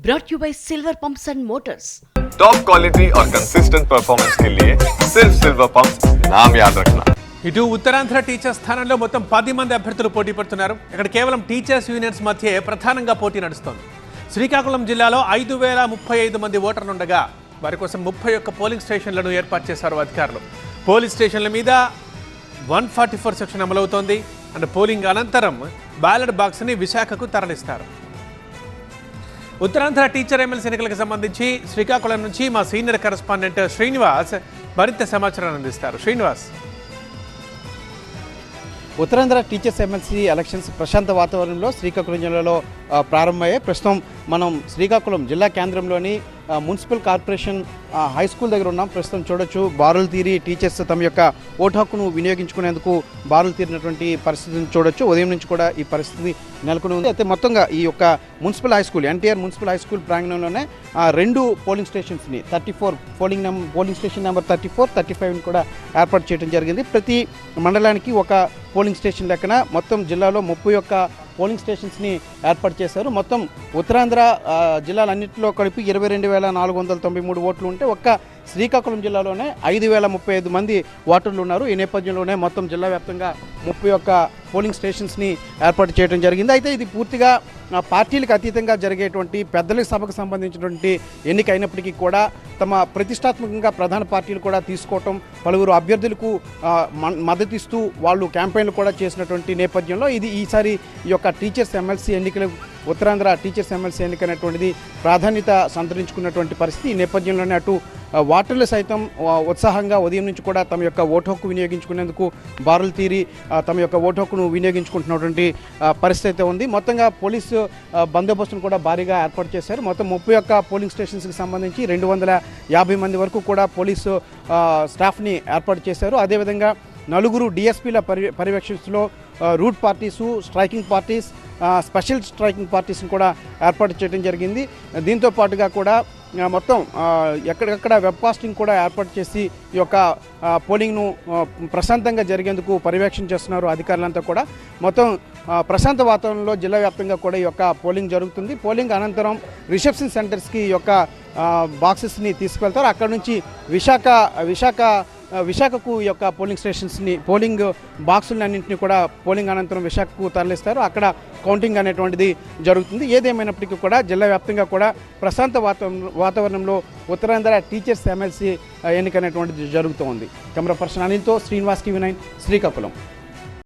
brought you by Silver Pumps and Motors. Top quality और consistent performance के लिए सिर्फ सिल्वर पंप्स नाम याद रखना। ఇటు ఉత్తరాంధ్ర టీచర్స్ స్థానంలో మొత్తం 10 మంది అభ్యర్థులు పోటీ పడుతున్నారు. ఇక్కడ కేవలం టీచర్స్ యూనియన్స్ మధ్య ప్రధానంగా పోటీ నడుస్తోంది. శ్రీకాకుళం జిల్లాలో 5035 మంది ఓటర్లు ఉండగా వారి కోసం 31 పోలింగ్ స్టేషన్లను ఏర్పాటు చేశారు అధికారులు. పోలింగ్ స్టేషన్ల మీద 144 సెక్షన్ అమలవుతోంది. అండ్ పోలింగ్ అనంతరం బ్యాలెట్ బాక్స్ని విశాఖకు తరలిస్తారు. ఉత్తరాంధ్ర టీచర్ ఎమ్మెల్సీ ఎన్నికలకు సంబంధించి శ్రీకాకుళం నుంచి మా సీనియర్ కరెస్పాండెంట్ శ్రీనివాస్ మరింత సమాచారాన్ని అందిస్తారు. Srinivas, Uttarandhra teachers MLC elections ప్రశాంత వాతావరణంలో శ్రీకాకుళం జిల్లాలో ప్రారంభమయ్యాయి. ప్రస్తుతం మనం శ్రీకాకుళం జిల్లా కేంద్రంలోని మున్సిపల్ కార్పొరేషన్ హై స్కూల్ దగ్గర ఉన్నాం. ప్రస్తుతం చూడొచ్చు, బారులు తీరి టీచర్స్ తమ యొక్క ఓటు హక్కును వినియోగించుకునేందుకు బారులు తీరినటువంటి పరిస్థితిని చూడొచ్చు. ఉదయం నుంచి కూడా ఈ పరిస్థితి నెలకొని ఉంది. అయితే మొత్తంగా ఈ యొక్క municipal high school NTR municipal high school ప్రాంగణంలోనే 2 పోలింగ్ స్టేషన్స్ని 34 పోలింగ్ స్టేషన్ నెంబర్ 34, 35ని కూడా ఏర్పాటు చేయడం జరిగింది. ప్రతి మండలానికి ఒక పోలింగ్ స్టేషన్ లెక్కన మొత్తం జిల్లాలో 31 పోలింగ్ స్టేషన్స్ని ఏర్పాటు చేశారు. మొత్తం ఉత్తరాంధ్ర జిల్లాలన్నింటిలో కలిపి 22,493 ఓట్లు ఉంటే ఒక్క శ్రీకాకుళం జిల్లాలోనే 5,035 మంది ఓటర్లు ఉన్నారు. ఈ నేపథ్యంలోనే మొత్తం జిల్లా వ్యాప్తంగా 31 పోలింగ్ స్టేషన్స్ని ఏర్పాటు చేయడం జరిగింది. అయితే ఇది పూర్తిగా పార్టీలకు అతీతంగా జరిగేటువంటి పెద్దల సభకు సంబంధించినటువంటి ఎన్నిక అయినప్పటికీ కూడా తమ ప్రతిష్టాత్మకంగా ప్రధాన పార్టీలు కూడా తీసుకోవటం, పలువురు అభ్యర్థులకు మద్దతిస్తూ వాళ్ళు క్యాంపెయిన్లు కూడా చేసినటువంటి నేపథ్యంలో ఈసారి ఈ యొక్క టీచర్స్ ఎమ్మెల్సీ ఎన్నికలు ఉత్తరాంధ్ర టీచర్స్ ఎమ్మెల్సీ ఎన్నిక అనేటువంటిది ప్రాధాన్యత సంతరించుకున్నటువంటి పరిస్థితి. ఈ నేపథ్యంలోనే అటు ఓటర్లు సైతం ఉత్సాహంగా ఉదయం నుంచి కూడా తమ యొక్క ఓటు హక్కు వినియోగించుకునేందుకు బారులు తీరి తమ యొక్క ఓటు హక్కును వినియోగించుకుంటున్నటువంటి పరిస్థితి అయితే ఉంది. మొత్తంగా పోలీసు బందోబస్తును కూడా భారీగా ఏర్పాటు చేశారు. మొత్తం 31 పోలింగ్ స్టేషన్స్కి సంబంధించి 250 మంది వరకు కూడా పోలీసు స్టాఫ్ని ఏర్పాటు చేశారు. అదేవిధంగా 4 డిఎస్పీల పర్యవేక్షణలో route parties, striking parties, special striking పార్టీస్ని కూడా ఏర్పాటు చేయడం జరిగింది. దీంతో పాటుగా కూడా మొత్తం ఎక్కడెక్కడ వెబ్కాస్టింగ్ కూడా ఏర్పాటు చేసి ఈ యొక్క పోలింగ్ను ప్రశాంతంగా జరిగేందుకు పర్యవేక్షణ చేస్తున్నారు అధికారులంతా కూడా. మొత్తం ప్రశాంత వాతావరణంలో జిల్లా వ్యాప్తంగా కూడా ఈ యొక్క పోలింగ్ జరుగుతుంది. పోలింగ్ అనంతరం రిసెప్షన్ సెంటర్స్కి ఈ యొక్క బాక్సెస్ని తీసుకువెళ్తారు. అక్కడ నుంచి విశాఖకు ఈ యొక్క పోలింగ్ స్టేషన్స్ని, పోలింగ్ బాక్సులన్నింటినీ కూడా పోలింగ్ అనంతరం విశాఖకు తరలిస్తారు. అక్కడ కౌంటింగ్ అనేటువంటిది జరుగుతుంది. ఏదేమైనప్పటికీ కూడా జిల్లా వ్యాప్తంగా కూడా ప్రశాంత వాతావరణంలో ఉత్తరాంధ్ర టీచర్స్ ఎమ్మెల్సీ ఎన్నిక అనేటువంటిది జరుగుతూ ఉంది. కెమెరా పర్సన్ అనిల్తో శ్రీనివాస్, టీవీ 9 శ్రీకాకుళం.